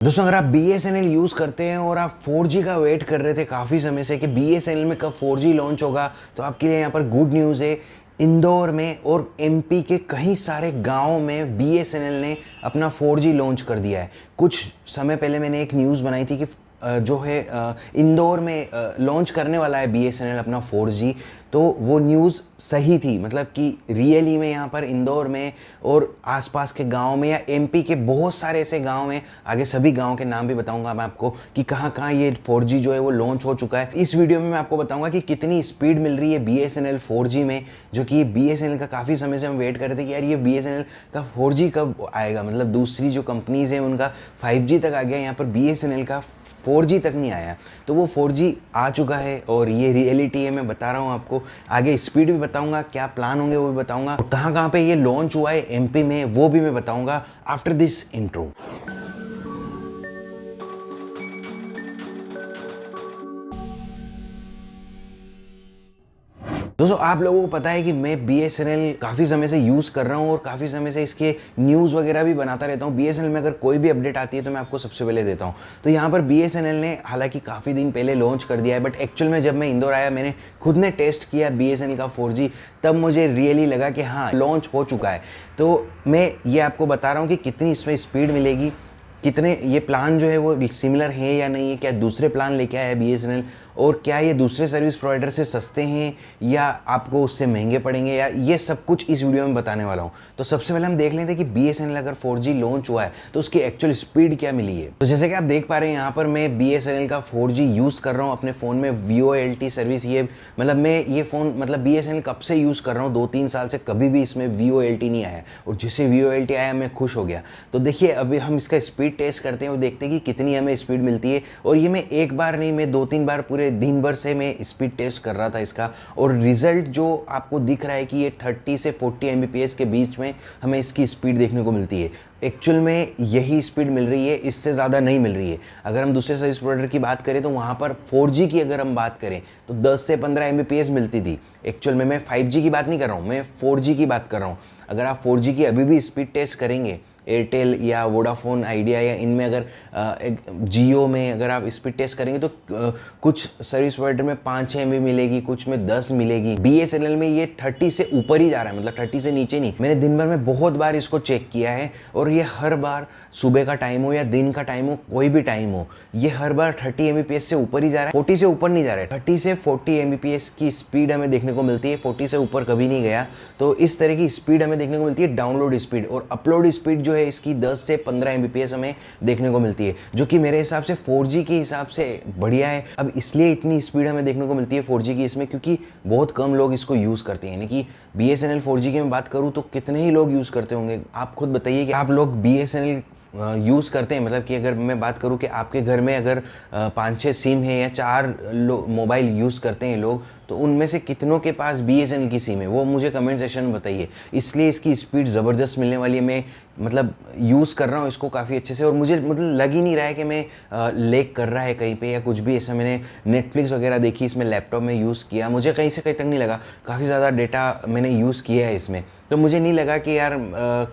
दोस्तों, अगर आप BSNL यूज़ करते हैं और आप 4G का वेट कर रहे थे काफ़ी समय से कि BSNL में कब 4G लॉन्च होगा, तो आपके लिए यहाँ पर गुड न्यूज़ है। इंदौर में और MP के कई सारे गाँव में BSNL ने अपना 4G लॉन्च कर दिया है। कुछ समय पहले मैंने एक न्यूज़ बनाई थी कि जो है इंदौर में लॉन्च करने वाला है BSNL अपना 4G। तो वो न्यूज़ सही थी, मतलब कि रियली में यहाँ पर इंदौर में और आसपास के गांव में या MP के बहुत सारे ऐसे गांव हैं, आगे सभी गांव के नाम भी बताऊंगा मैं आपको कि कहाँ कहाँ ये 4G जो है वो लॉन्च हो चुका है। इस वीडियो में मैं आपको बताऊंगा कि कितनी स्पीड मिल रही है BSNL 4G में, जो कि BSNL का काफ़ी समय से हम वेट कर रहे थे कि यार ये BSNL का 4G कब आएगा। मतलब दूसरी जो कंपनीज़ हैं उनका 5G तक आ गया, यहाँ पर BSNL का 4G तक नहीं आया। तो वो 4G आ चुका है और ये रियलिटी है, मैं बता रहा हूँ आपको। आगे स्पीड भी बताऊंगा, क्या प्लान होंगे वो भी बताऊंगा, और कहाँ कहाँ पे ये लॉन्च हुआ है MP में वो भी मैं बताऊंगा आफ्टर दिस इंट्रो। दोस्तों, आप लोगों को पता है कि मैं BSNL काफ़ी समय से यूज़ कर रहा हूँ और काफ़ी समय से इसके न्यूज़ वगैरह भी बनाता रहता हूँ। BSNL में अगर कोई भी अपडेट आती है तो मैं आपको सबसे पहले देता हूँ। तो यहाँ पर BSNL ने हालांकि काफ़ी दिन पहले लॉन्च कर दिया है, बट एक्चुअल में जब मैं इंदौर आया मैंने खुद ने टेस्ट किया BSNL का 4G, तब मुझे रियली लगा कि हाँ लॉन्च हो चुका है। तो मैं ये आपको बता रहा हूँ कि कितनी इसमें स्पीड मिलेगी, कितने ये प्लान जो है वो सिमिलर है या नहीं है, क्या दूसरे प्लान लेके आया है BSNL, और क्या ये दूसरे सर्विस प्रोवाइडर से सस्ते हैं या आपको उससे महंगे पड़ेंगे, या ये सब कुछ इस वीडियो में बताने वाला हूँ। तो सबसे पहले हम देख लेते हैं कि BSNL अगर 4G लॉन्च हुआ है तो उसकी एक्चुअल स्पीड क्या मिली है। तो जैसे कि आप देख पा रहे हैं यहाँ पर मैं BSNL का 4G यूज़ कर रहा हूँ अपने फ़ोन में। VoLTE सर्विस, ये मतलब मैं ये फ़ोन मतलब BSNL कब से यूज़ कर रहा हूँ, 2-3 साल से कभी भी इसमें VoLTE नहीं आया, और जिसे VoLTE आया मैं खुश हो गया। तो देखिए अभी हम इसका स्पीड टेस्ट करते हैं और देखते हैं कि कितनी हमें स्पीड मिलती है। और ये मैं एक बार नहीं, मैं 2-3 बार पूरे दिन भर से मैं स्पीड टेस्ट कर रहा था इसका, और रिजल्ट जो आपको दिख रहा है कि ये 30 से 40 Mbps के बीच में हमें इसकी स्पीड देखने को मिलती है। एक्चुअल में यही स्पीड मिल रही है, इससे ज़्यादा नहीं मिल रही है। अगर हम दूसरे सर्विस प्रोवाइडर की बात करें तो वहाँ पर 4G की अगर हम बात करें तो 10 से 15 Mbps मिलती थी। एक्चुअल में मैं 5G की बात नहीं कर रहा हूँ, मैं 4G की बात कर रहा हूँ। अगर आप 4G की अभी भी स्पीड टेस्ट करेंगे एयरटेल या वोडाफोन आइडिया या इनमें, अगर एक जियो में अगर आप स्पीड टेस्ट करेंगे तो कुछ सर्विस प्रोवाइडर में 5-6 MB मिलेगी, कुछ में 10 मिलेगी। BSNL में ये 30 से ऊपर ही जा रहा है, मतलब 30 से नीचे नहीं। मैंने दिन भर में बहुत बार इसको चेक किया है और ये हर बार सुबह का टाइम हो या दिन का टाइम हो, कोई भी टाइम हो, ये हर बार 30 Mbps से ऊपर ही जा रहा है, 40 से ऊपर नहीं जा रहा है। 30 से 40 Mbps की स्पीड हमें देखने को मिलती है, 40 से ऊपर कभी नहीं गया। तो इस तरह की स्पीड हमें देखने को मिलती है डाउनलोड स्पीड, और अपलोड स्पीड जो है इसकी 10 से 15 Mbps हमें देखने को मिलती है, जो कि मेरे हिसाब से 4G के हिसाब से बढ़िया है। अब इसलिए इतनी स्पीड हमें देखने को मिलती है 4G की इसमें, क्योंकि बहुत कम लोग इसको यूज़ करते हैं। यानी कि BSNL 4G की मैं बात करूँ तो कितने ही लोग यूज़ करते होंगे, आप खुद बताइए कि आप लोग BSNL यूज़ करते हैं। मतलब कि अगर मैं बात करूं कि आपके घर में अगर 5-6 सिम है या 4 मोबाइल यूज़ करते हैं लोग, तो उनमें से कितनों के पास BSNL की सिम है, वो मुझे कमेंट सेक्शन में बताइए। इसलिए इसकी स्पीड ज़बरदस्त मिलने वाली है। मैं मतलब यूज़ कर रहा हूँ इसको काफ़ी अच्छे से, और मुझे मतलब लग ही नहीं रहा है कि मैं लेग कर रहा है कहीं पे या कुछ भी ऐसा। मैंने नेटफ्लिक्स वगैरह देखी इसमें, लैपटॉप में यूज़ किया, मुझे कहीं से कहीं तक नहीं लगा। काफ़ी ज़्यादा डेटा मैंने यूज़ किया है इसमें, तो मुझे नहीं लगा कि यार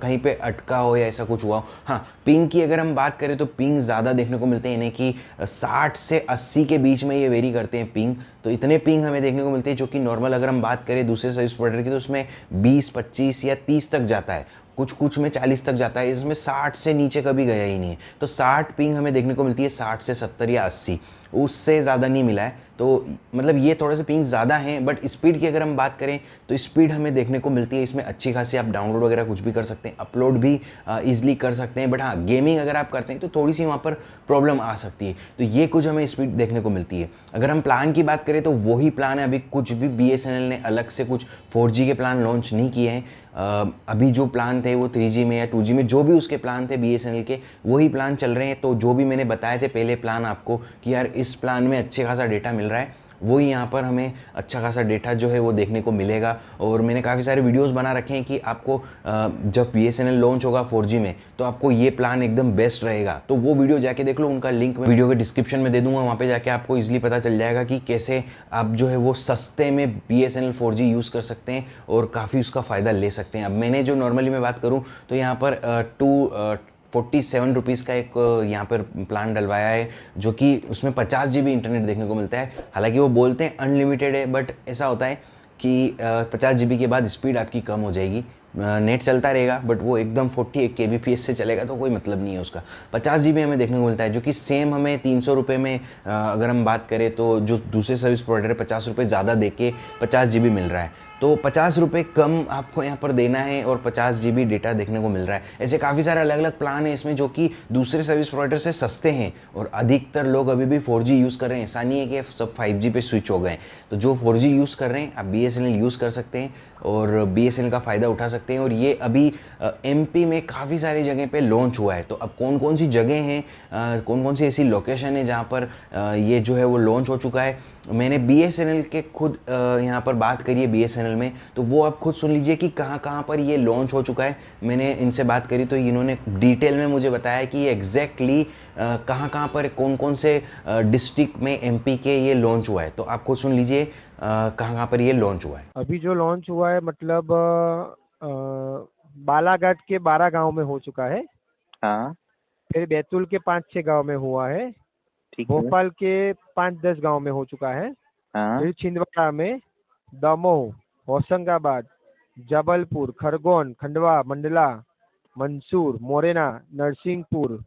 कहीं पे अटका हो या ऐसा कुछ हुआ हो। हाँ, पिंग की अगर हम बात करें तो पिंग ज़्यादा देखने को मिलते हैं, यानी कि 60 से 80 के बीच में ये वेरी करते हैं पिंग। तो इतने पिंग हमें देखने को मिलते हैं, जो कि नॉर्मल अगर हम बात करें दूसरे सर्विस प्रोवाइडर की तो उसमें 20, 25 या 30 तक जाता है, कुछ में 40 तक जाता है। इसमें 60 से नीचे कभी गया ही नहीं है। तो 60 पिंग हमें देखने को मिलती है, 60 से 70 या 80, उससे ज़्यादा नहीं मिला है। तो मतलब ये थोड़े से पिंग ज़्यादा हैं, बट स्पीड की अगर हम बात करें तो स्पीड हमें देखने को मिलती है इसमें अच्छी खासी। आप डाउनलोड वगैरह कुछ भी कर सकते हैं, अपलोड भी ईजिली कर सकते हैं। बट हाँ, गेमिंग अगर आप करते हैं तो थोड़ी सी वहाँ पर प्रॉब्लम आ सकती है। तो ये कुछ हमें स्पीड देखने को मिलती है। अगर हम प्लान की बात करें तो वही प्लान है, अभी कुछ भी BSNL ने अलग से कुछ 4G के प्लान लॉन्च नहीं किए हैं। अभी जो प्लान थे वो 3G में या 2G में जो भी उसके प्लान थे BSNL के, वही प्लान चल रहे हैं। तो जो भी मैंने बताए थे पहले प्लान आपको कि यार इस प्लान में अच्छे खासा डेटा मिल रहा है, वही यहाँ पर हमें अच्छा खासा डेटा जो है वो देखने को मिलेगा। और मैंने काफ़ी सारे वीडियोस बना रखे हैं कि आपको जब BSNL लॉन्च होगा 4G में तो आपको ये प्लान एकदम बेस्ट रहेगा। तो वो वीडियो जाके देख लो, उनका लिंक मैं वीडियो के डिस्क्रिप्शन में दे दूंगा, वहाँ पे जाके आपको ईजिली पता चल जाएगा कि कैसे आप जो है वो सस्ते में BSNL 4G यूज़ कर सकते हैं और काफ़ी उसका फ़ायदा ले सकते हैं। अब मैंने जो नॉर्मली मैं बात करूँ तो यहाँ पर 47 रुपीज़ का एक यहाँ पर प्लान डलवाया है, जो कि उसमें 50 GB इंटरनेट देखने को मिलता है। हालांकि वो बोलते हैं अनलिमिटेड है, बट ऐसा होता है कि 50 GB के बाद स्पीड आपकी कम हो जाएगी, नेट चलता रहेगा बट वो एकदम 48 kbps से चलेगा, तो कोई मतलब नहीं है उसका। 50 GB हमें देखने को मिलता है, जो कि सेम हमें 300 रुपये में अगर हम बात करें तो जो दूसरे सर्विस प्रोवाइडर है 50 रुपये ज़्यादा दे के 50 GB मिल रहा है। तो 50 रुपये कम आपको यहाँ पर देना है और 50 GB डेटा देखने को मिल रहा है। ऐसे काफ़ी सारे अलग अलग प्लान हैं इसमें, जो कि दूसरे सर्विस प्रोवाइडर से सस्ते हैं, और अधिकतर लोग अभी भी 4G यूज़ कर रहे हैं। ऐसा नहीं है कि सब 5G पे स्विच हो गए। तो जो 4G यूज़ कर रहे हैं आप BSNL यूज़ कर सकते हैं और BSNL का फ़ायदा उठा सकते हैं। और ये अभी MP में काफ़ी सारी जगह पे लॉन्च हुआ है। तो अब कौन कौन सी जगह हैं, कौन कौन सी ऐसी लोकेशन है जहाँ पर ये जो है वो लॉन्च हो चुका है। मैंने BSNL के खुद यहाँ पर बात करी है BSNL में, तो वो आप खुद सुन लीजिए कि कहाँ कहाँ पर ये लॉन्च हो चुका है। मैंने इनसे बात करी तो इन्होंने डिटेल में मुझे बताया कि ये एग्जैक्टली कहाँ कहाँ पर कौन कौन से डिस्ट्रिक्ट में MP के ये लॉन्च हुआ है। तो आप खुद सुन लीजिए कहाँ कहाँ पर ये लॉन्च हुआ है। अभी जो लॉन्च हुआ है मतलब बालाघाट के 12 गांव में हो चुका है। हाँ फिर बैतूल के 5-6 गांव में हुआ है। ठीक है। भोपाल के 5-10 गांव में हो चुका है। हाँ फिर छिंदवाड़ा में, दमोह, होशंगाबाद, जबलपुर, खरगोन, खंडवा, मंडला, मंसूर, मोरेना, नरसिंहपुर,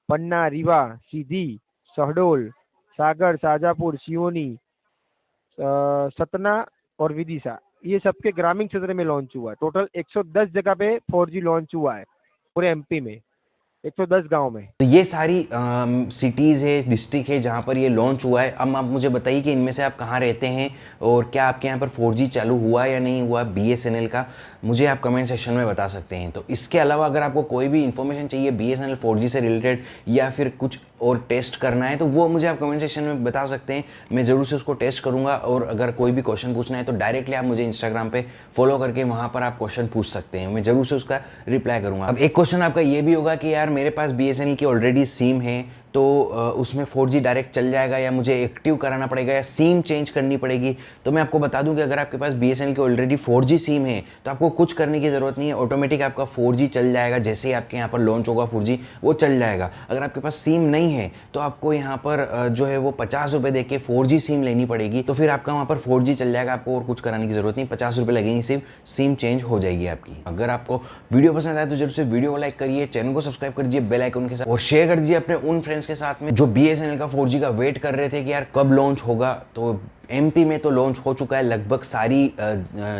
पन्ना, रीवा, सीधी, शहडोल, सागर, शाजापुर, सियोनी, सतना और विदिशा, ये सबके ग्रामीण क्षेत्र में लॉन्च हुआ है। टोटल 110 जगह पे 4G लॉन्च हुआ है पूरे MP में, 110 गांव में। तो ये सारी सिटीज़ है, डिस्ट्रिक्ट है जहाँ पर ये लॉन्च हुआ है। अब आप मुझे बताइए कि इनमें से आप कहाँ रहते हैं और क्या आपके यहाँ पर 4G चालू हुआ या नहीं हुआ BSNL का, मुझे आप कमेंट सेक्शन में बता सकते हैं। तो इसके अलावा अगर आपको कोई भी इन्फॉर्मेशन चाहिए BSNL 4G से रिलेटेड या फिर कुछ और टेस्ट करना है, तो वो मुझे आप कमेंट सेक्शन में बता सकते हैं। मैं ज़रूर से उसको टेस्ट करूँगा। और अगर कोई भी क्वेश्चन पूछना है तो डायरेक्टली आप मुझे इंस्टाग्राम पे फॉलो करके वहाँ पर आप क्वेश्चन पूछ सकते हैं, मैं ज़रूर से उसका रिप्लाई करूँगा। अब एक क्वेश्चन आपका ये भी होगा कि यार मेरे पास BSNL की ऑलरेडी सिम है, तो उसमें 4G डायरेक्ट चल जाएगा या मुझे एक्टिव कराना पड़ेगा या सिम चेंज करनी पड़ेगी। तो मैं आपको बता दूं कि अगर आपके पास BSNL की ऑलरेडी 4G सिम है तो आपको कुछ करने की ज़रूरत नहीं है, ऑटोमेटिक आपका 4G चल जाएगा। जैसे ही आपके यहाँ पर लॉन्च होगा 4G वो चल जाएगा। अगर आपके पास सिम नहीं है तो आपको यहाँ पर जो है वो 50 रुपये दे के 4G सिम लेनी पड़ेगी, तो फिर आपका वहाँ पर 4G चल जाएगा। आपको और कुछ कराने की ज़रूरत नहीं, 50 रुपये लगेंगे, सिर्फ सिम चेंज हो जाएगी आपकी। अगर आपको वीडियो पसंद आए तो जरूर से वीडियो को लाइक करिए, चैनल को सब्सक्राइब कर दीजिए बेल आइकन के साथ, और शेयर कर दीजिए अपने उन फ्रेंड्स के साथ में जो BSNL का 4G का वेट कर रहे थे कि यार कब लॉन्च होगा। तो MP में तो लॉन्च हो चुका है, लगभग सारी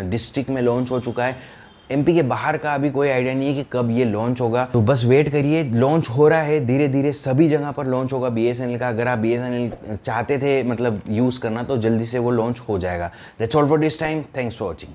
डिस्ट्रिक्ट में लॉन्च हो चुका है। MP के बाहर का अभी कोई आइडिया नहीं है कि कब ये लॉन्च होगा, तो बस वेट करिए। लॉन्च हो रहा है धीरे धीरे, सभी जगह पर लॉन्च होगा BSNL का। अगर आप BSNL चाहते थे मतलब यूज़ करना तो जल्दी से वो लॉन्च हो जाएगा। That's all for this time, thanks for watching.